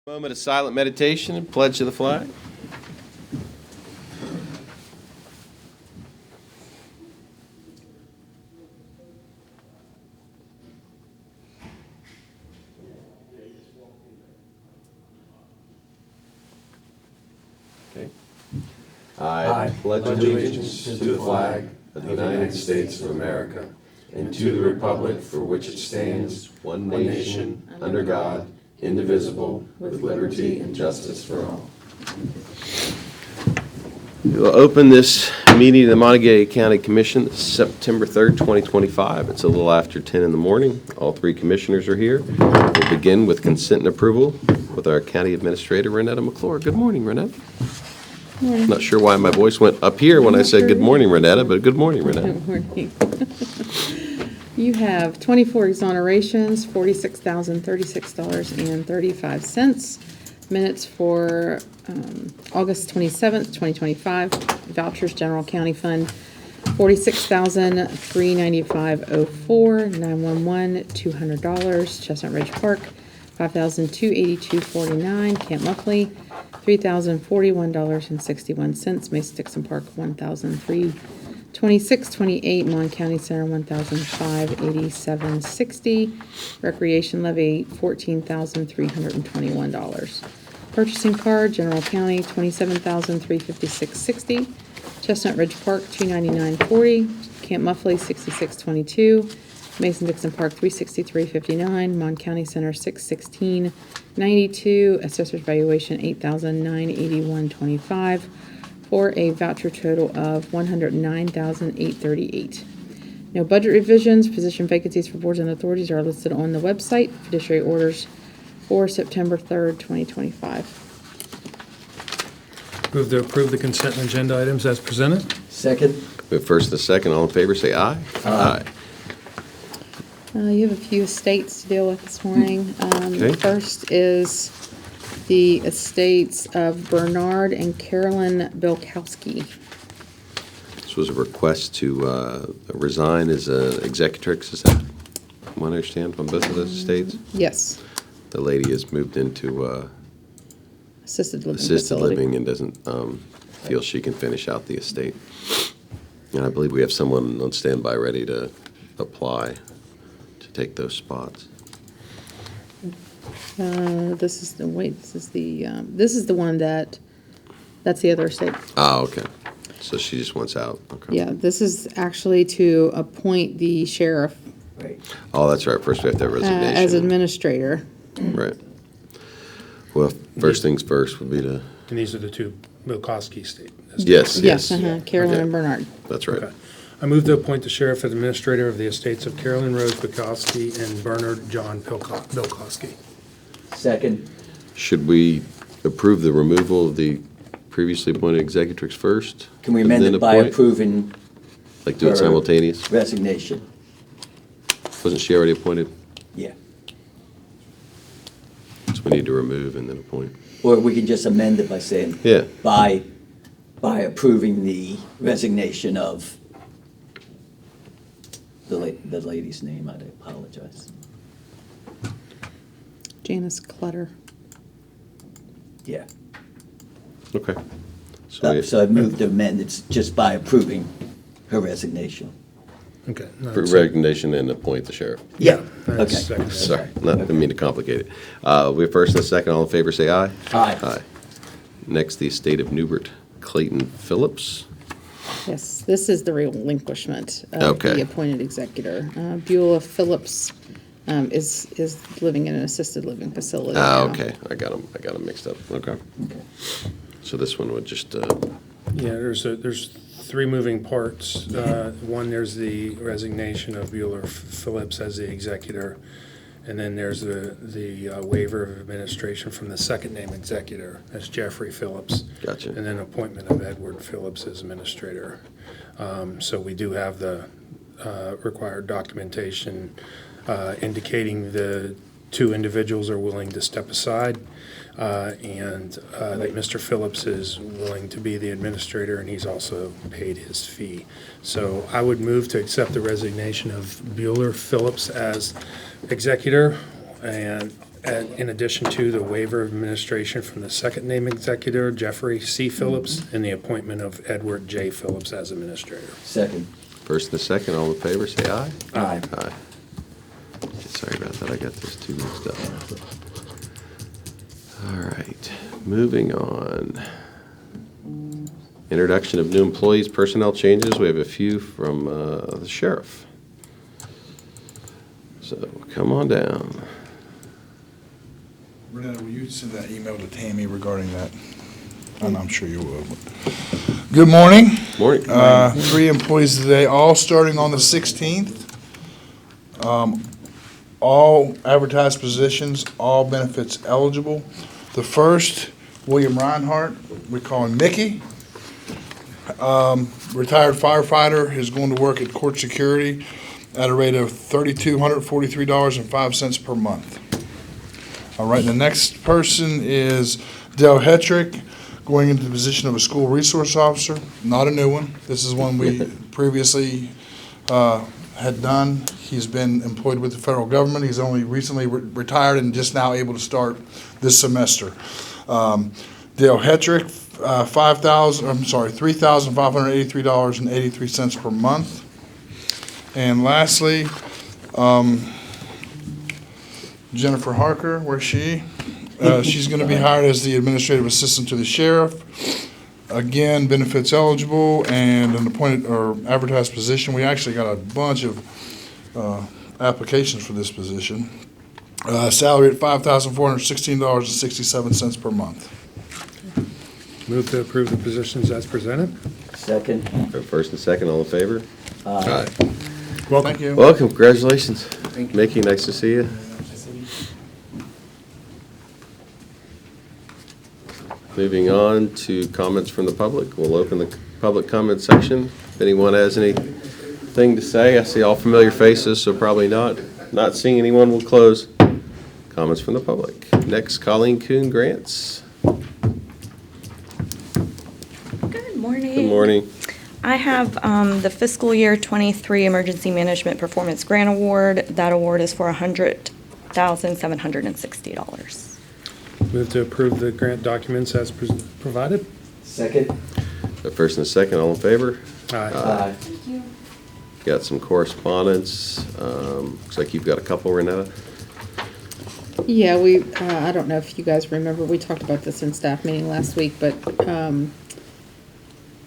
Moment of silent meditation and pledge to the flag. Okay. I pledge allegiance to the flag of the United States of America and to the republic for which it stands, one nation, under God, indivisible, with liberty and justice for all. We will open this meeting of the Monongalia County Commission September 3rd, 2025. It's a little after 10 in the morning. All three commissioners are here. We'll begin with consent and approval with our County Administrator, Renetta McClure. Good morning, Renetta. Morning. Not sure why my voice went up here when I said good morning, Renetta, but good morning, Renetta. Good morning. You have 24 exonerations, $46,036.35. Minutes for August 27th, 2025. Vouchers, General County Fund, $46,395.04. 911, $200. Chestnut Ridge Park, $5,282.49. Camp Muffley, $3,041.61. Mason-Dixon Park, $1,326.28. Mon County Center, $1,587.60. Recreation levy, $14,321. Purchasing card, General County, $27,356.60. Chestnut Ridge Park, $299.40. Camp Muffley, $66.22. Mason-Dixon Park, $363.59. Mon County Center, $616.92. Assessor's valuation, $8,981.25. For a voucher total of $109,838. No budget revisions. Position vacancies for boards and authorities are listed on the website. Fiduciary orders for September 3rd, 2025. Move to approve the consent and agenda items as presented. Second. We have first and a second. All in favor, say aye. Aye. You have a few estates to deal with this morning. Okay. First is the estates of Bernard and Carolyn Bilkowski. This was a request to resign as an executrix, is that what I understand from both of those estates? Yes, The lady has moved into assisted living assisted facility. living and doesn't feel she can finish out the estate. And I believe we have someone on standby ready to apply to take those spots. This is the one that's the other estate. Oh, okay. So she just wants out. Okay. Yeah, this is actually to appoint the sheriff Right. Oh, that's right. First we have to have resignation. as administrator. Right. Well, first things first would be to, And these are the two Bilkowski state. yes, Yes, yes. Carolyn Okay. and Bernard. That's right. Okay. I move to appoint the sheriff administrator of the estates of Carolyn Rose Bilkowski and Bernard John Bilkowski. Second. Should we approve the removal of the previously appointed executrix first? Can we and amend then it by appoint? approving Like do it her simultaneous? resignation? Wasn't she already appointed? Yeah. So we need to remove and then appoint. Or we can just amend it by saying, Yeah. by approving the resignation of the lady's name. I apologize. Janice Clutter. Yeah. Okay. So So I moved to amend it just by approving her resignation. Okay. no, for that's- resignation and appoint the sheriff. Yeah. that's Okay. second. Sorry, didn't mean to complicate it. We have first and a second. All in favor, say aye. Aye. Aye. Next, the estate of Newbert Clayton Phillips. Yes, this is the relinquishment of Okay. the appointed executor. Beulah Phillips is living in an assisted living facility Ah, now. okay. I got them mixed up. Okay. Okay. So this one would just, Yeah, there's three moving parts. One, there's the resignation of Bueller Phillips as the executor. And then there's the waiver of administration from the second name executor, that's Jeffrey Phillips. Gotcha. And then appointment of Edward Phillips as administrator. So we do have the required documentation indicating the two individuals are willing to step aside, and that Mr. Phillips is willing to be the administrator, and he's also paid his fee. So I would move to accept the resignation of Bueller Phillips as executor, and in addition to the waiver of administration from the second name executor, Jeffrey C. Phillips, and the appointment of Edward J. Phillips as administrator. Second. First and a second, all in favor, say aye. Aye. Aye. Sorry about that, I got those two mixed up. All right, moving on. Introduction of new employees, personnel changes. We have a few from the sheriff. So come on down. Renetta, will you send that email to Tammy regarding that? And I'm sure you will. Good morning. Morning. 3 employees today, all starting on the 16th. All advertised positions, all benefits eligible. The first, William Reinhardt, we call him Mickey. Retired firefighter, is going to work at court security at a rate of $3,243.05 per month. All right, the next person is Dale Hetrick, going into the position of a school resource officer, not a new one. This is one we previously had done. He's been employed with the federal government. He's only recently retired and just now able to start this semester. Dale Hetrick, $3,583.83 per month. And lastly, Jennifer Harker, where's she? She's going to be hired as the administrative assistant to the sheriff. Again, benefits eligible and an appointed or advertised position. We actually got a bunch of applications for this position. Salary at $5,416.67 per month. Move to approve the positions as presented. Second. First and second, all in favor? Aye. Welcome. Thank you. Welcome, congratulations. Mickey, nice to see you. Moving on to comments from the public. We'll open the public comment section. If anyone has anything to say, I see all familiar faces, so probably not. Not seeing anyone, we'll close comments from the public. Next, Colleen Kuhn, Grants. Good morning. Good morning. I have the fiscal year *23 Emergency Management Performance Grant Award. That award is for $100,760. Move to approve the grant documents as provided. Second. The first and the second, all in favor? Aye. Got some correspondence. Looks like you've got a couple, Renetta. Yeah, I don't know if you guys remember, we talked about this in staff meeting last week, but the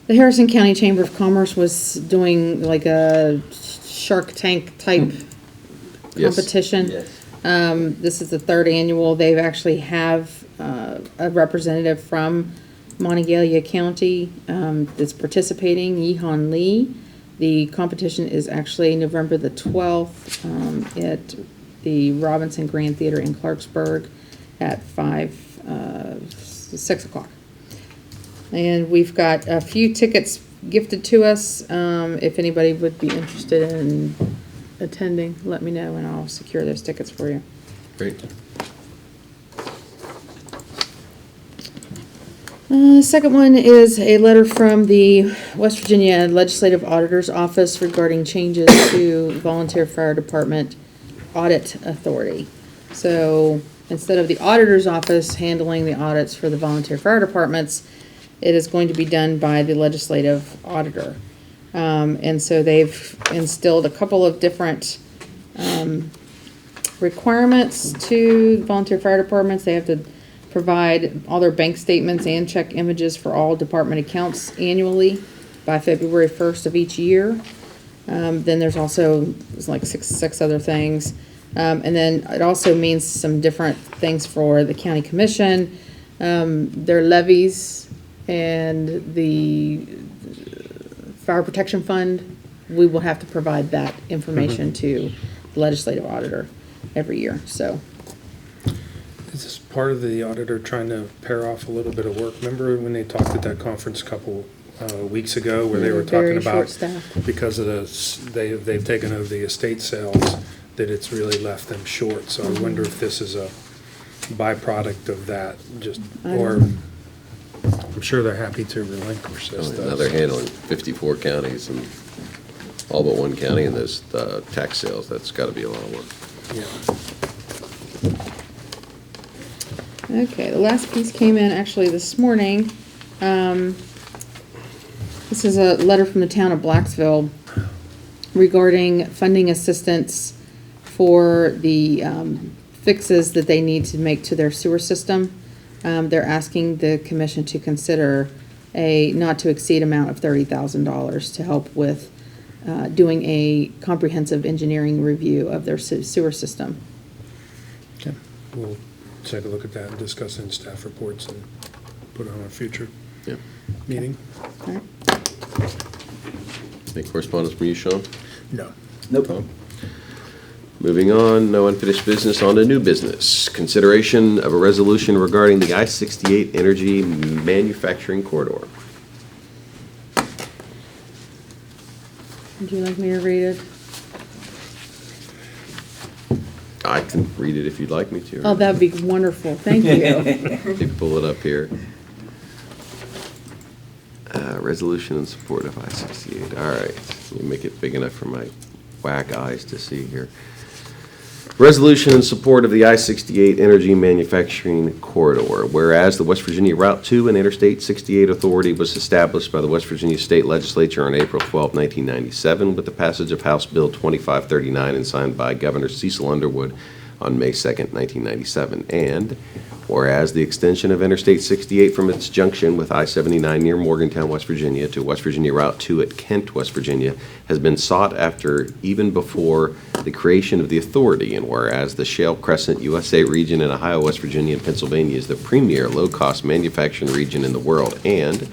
Harrison County Chamber of Commerce was doing like a Shark Tank type Yes. competition. Yes. This is the 3rd annual. They actually have a representative from Monongalia County that's participating, Yehan Lee. The competition is actually November the 12th at the Robinson Grand Theater in Clarksburg at 6 o'clock. And we've got a few tickets gifted to us. If anybody would be interested in attending, let me know and I'll secure those tickets for you. Great. Second one is a letter from the West Virginia Legislative Auditor's Office regarding changes to Volunteer Fire Department Audit Authority. So instead of the Auditor's Office handling the audits for the volunteer fire departments, it is going to be done by the Legislative Auditor. And so they've instilled a couple of different requirements to volunteer fire departments. They have to provide all their bank statements and check images for all department accounts annually by February 1st of each year. Then there's also like six other things. And then it also means some different things for the county commission, their levies and the fire protection fund. We will have to provide that information to the legislative auditor every year, so. Is this part of the auditor trying to pare off a little bit of work? Remember when they talked at that conference a couple weeks ago where they were talking Very about short-staffed. because of they've taken over the estate sales, that it's really left them short. So I wonder if this is a byproduct of that, or I'm sure they're happy to relinquish this. Now they're handling 54 counties and all but one county in those tax sales. That's got to be a lot of work. Yeah. Okay, the last piece came in actually this morning. This is a letter from the town of Blacksville regarding funding assistance for the fixes that they need to make to their sewer system. They're asking the commission to consider a not to exceed amount of $30,000 to help with doing a comprehensive engineering review of their sewer system. Okay. We'll take a look at that and discuss it in staff reports and put it on a future Yep. meeting. All right. Any correspondence from you, Sean? No. Nope. Moving on, no unfinished business, on to new business. Consideration of a resolution regarding the I-68 Energy Manufacturing Corridor. Would you like me to read it? I can read it if you'd like me to. Oh, that'd be wonderful. Thank you. Let me pull it up here. Resolution in support of I-68. All right, let me make it big enough for my whack eyes to see here. Resolution in support of the I-68 Energy Manufacturing Corridor. Whereas the West Virginia Route 2 and Interstate 68 Authority was established by the West Virginia State Legislature on April 12, 1997, with the passage of House Bill 2539 and signed by Governor Cecil Underwood on May 2, 1997. And whereas the extension of Interstate 68 from its junction with I-79 near Morgantown, West Virginia, to West Virginia Route 2 at Kent, West Virginia, has been sought after even before the creation of the authority. And whereas the Shale Crescent USA region in Ohio, West Virginia, and Pennsylvania is the premier low-cost manufacturing region in the world. And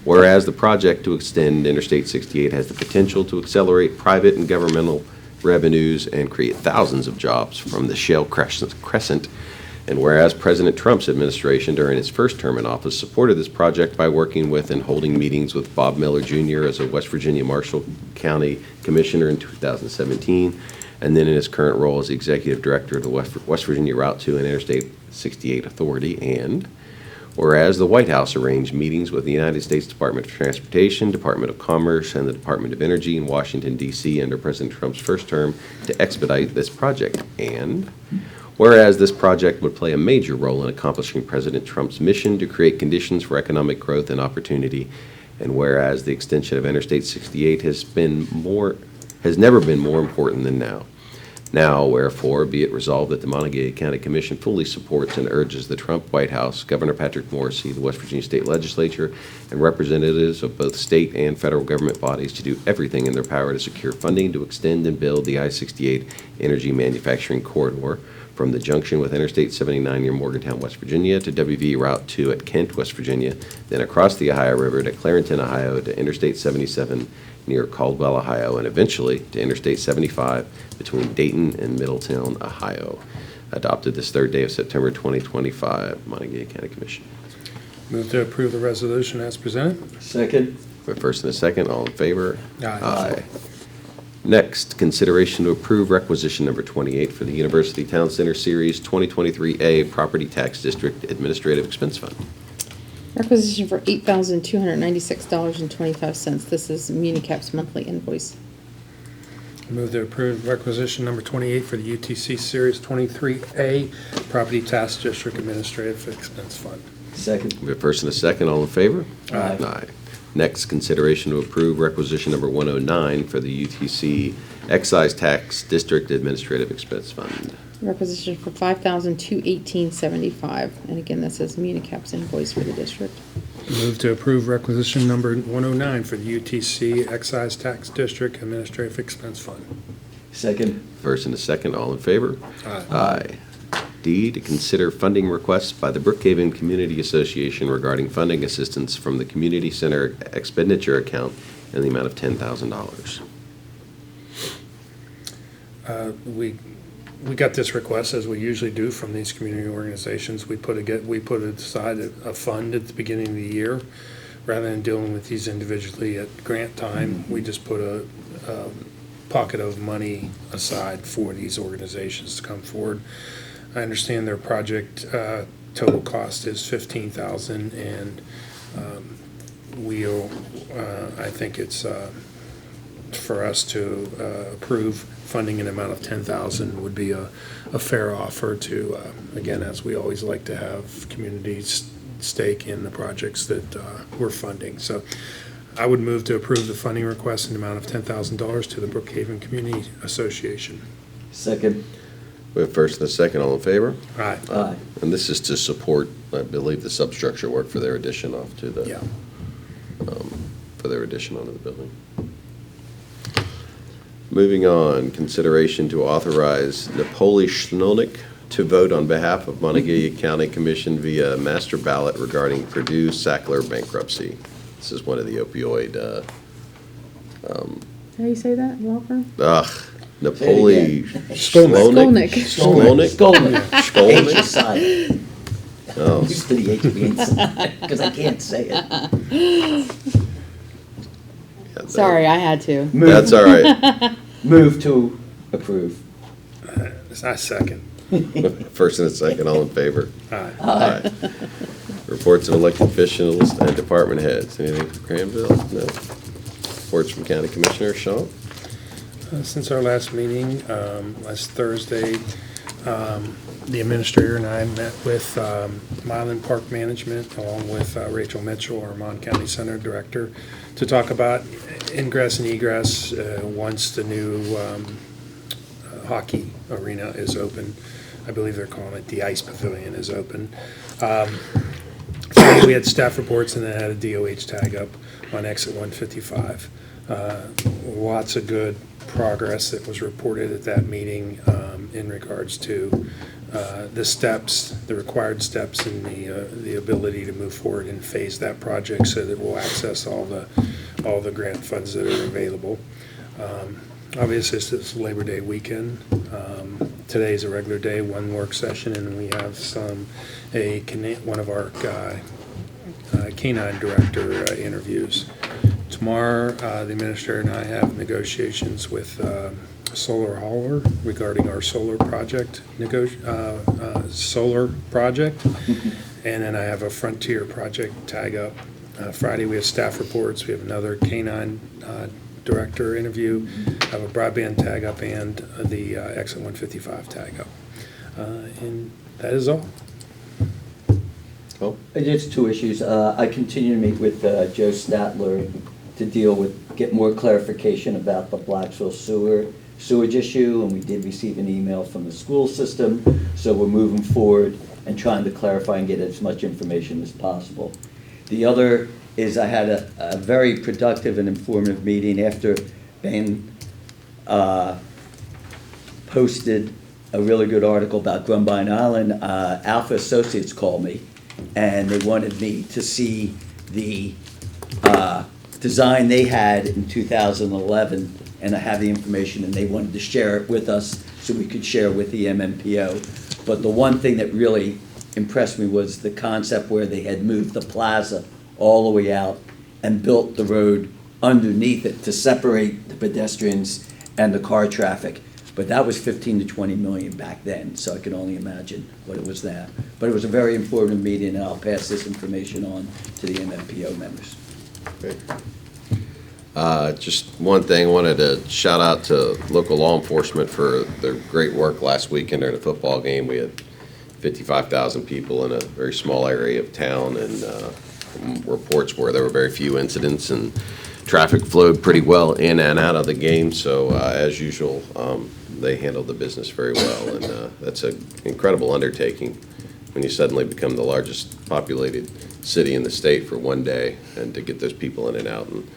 whereas the project to extend Interstate 68 has the potential to accelerate private and governmental revenues and create thousands of jobs from the Shale Crescent. And whereas President Trump's administration during his first term in office supported this project by working with and holding meetings with Bob Miller Jr. as a West Virginia Marshall County Commissioner in 2017, and then in his current role as the Executive Director of the West Virginia Route 2 and Interstate 68 Authority. And whereas the White House arranged meetings with the United States Department of Transportation, Department of Commerce, and the Department of Energy in Washington, D.C. under President Trump's first term to expedite this project. And whereas this project would play a major role in accomplishing President Trump's mission to create conditions for economic growth and opportunity, and whereas the extension of Interstate 68 has never been more important than now. Now, wherefore, be it resolved that the Monongalia County Commission fully supports and urges the Trump White House, Governor Patrick Morrisey, the West Virginia State Legislature, and representatives of both state and federal government bodies to do everything in their power to secure funding to extend and build the I-68 Energy Manufacturing Corridor from the junction with Interstate 79 near Morgantown, West Virginia, to WV Route 2 at Kent, West Virginia, then across the Ohio River to Clarington, Ohio, to Interstate 77 near Caldwell, Ohio, and eventually to Interstate 75 between Dayton and Middletown, Ohio. Adopted this third day of September 2025, Monongalia County Commission. Move to approve the resolution as presented. Second. For first and a second, all in favor? Aye. Next, consideration to approve requisition number 28 for the University Town Center Series 2023A Property Tax District Administrative Expense Fund. Requisition for $8,296.25. This is Municap's monthly invoice. Move to approve requisition number 28 for the UTC Series 23A Property Tax District Administrative Expense Fund. Second. We have first and a second, all in favor? Aye. Aye. Next, consideration to approve requisition number 109 for the UTC Excise Tax District Administrative Expense Fund. Requisition for $5,218.75. And again, this is Municap's invoice for the district. Move to approve requisition number 109 for the UTC Excise Tax District Administrative Expense Fund. Second. First and a second, all in favor? Aye. Aye. D, to consider funding requests by the Brookhaven Community Association regarding funding assistance from the Community Center expenditure account in the amount of $10,000. We got this request, as we usually do, from these community organizations. We put aside a fund at the beginning of the year. Rather than dealing with these individually at grant time, we just put a pocket of money aside for these organizations to come forward. I understand their project total cost is $15,000, and I think it's for us to approve funding an amount of $10,000 would be a fair offer to, again, as we always like to have communities stake in the projects that we're funding. So I would move to approve the funding request in the amount of $10,000 to the Brookhaven Community Association. Second. We have first and a second, all in favor? Aye. Aye. And this is to support, I believe, the substructure work for their addition off to the, Yeah. for their addition onto the building. Moving on, consideration to authorize Napoli Schnolnik to vote on behalf of Monongalia County Commission via master ballot regarding Purdue Sackler bankruptcy. This is one of the opioid, How do you say that, law firm? Napoli Skolnick. Skolnick? Skolnick. H is silent. Oh, Used to the H being silent, because I can't say it. yeah, Sorry, I had to. That's all right. Move to approve. I second. First and a second, all in favor? Aye. Aye. Reports of elected officials and department heads. Anything from Granville? No. Reports from county commissioner, Sean? Since our last meeting, last Thursday, the administrator and I met with Milan Park Management along with Rachel Mitchell, our Mon County Center Director, to talk about ingress and egress once the new hockey arena is open. I believe they're calling it the Ice Pavilion is open. Friday, we had staff reports and then had a DOH tag up on exit 155. Lots of good progress that was reported at that meeting in regards to the steps, the required steps, and the ability to move forward and phase that project so that we'll access all the grant funds that are available. Obviously, it's Labor Day weekend. Today's a regular day, one work session, and we have one of our canine director interviews. Tomorrow, the administrator and I have negotiations with Solar Hauler regarding our solar project, solar project. And then I have a Frontier project tag up. Friday, we have staff reports. We have another canine director interview. I have a broadband tag up and the exit 155 tag up. And that is all. Oh, It's two issues. I continue to meet with Joe Statler to get more clarification about the Blacksville sewage issue, and we did receive an email from the school system, so we're moving forward and trying to clarify and get as much information as possible. The other is I had a very productive and informative meeting after Ben posted a really good article about Grumbine Island. Alpha Associates called me, and they wanted me to see the design they had in 2011, and I have the information, and they wanted to share it with us so we could share with the MMPO. But the one thing that really impressed me was the concept where they had moved the plaza all the way out and built the road underneath it to separate the pedestrians and the car traffic. But that was 15 to 20 million back then, so I can only imagine what it was there. But it was a very informative meeting, and I'll pass this information on to the MMPO members. great. Just one thing, I wanted to shout out to local law enforcement for their great work last weekend during the football game. We had 55,000 people in a very small area of town, and reports were there were very few incidents, and traffic flowed pretty well in and out of the game. So as usual, they handled the business very well, and that's an incredible undertaking when you suddenly become the largest populated city in the state for one day, and to get those people in and out. And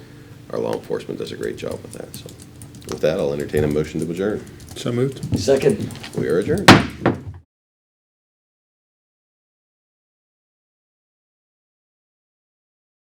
our law enforcement does a great job with that. So with that, I'll entertain a motion to adjourn. So moved. Second. We are adjourned.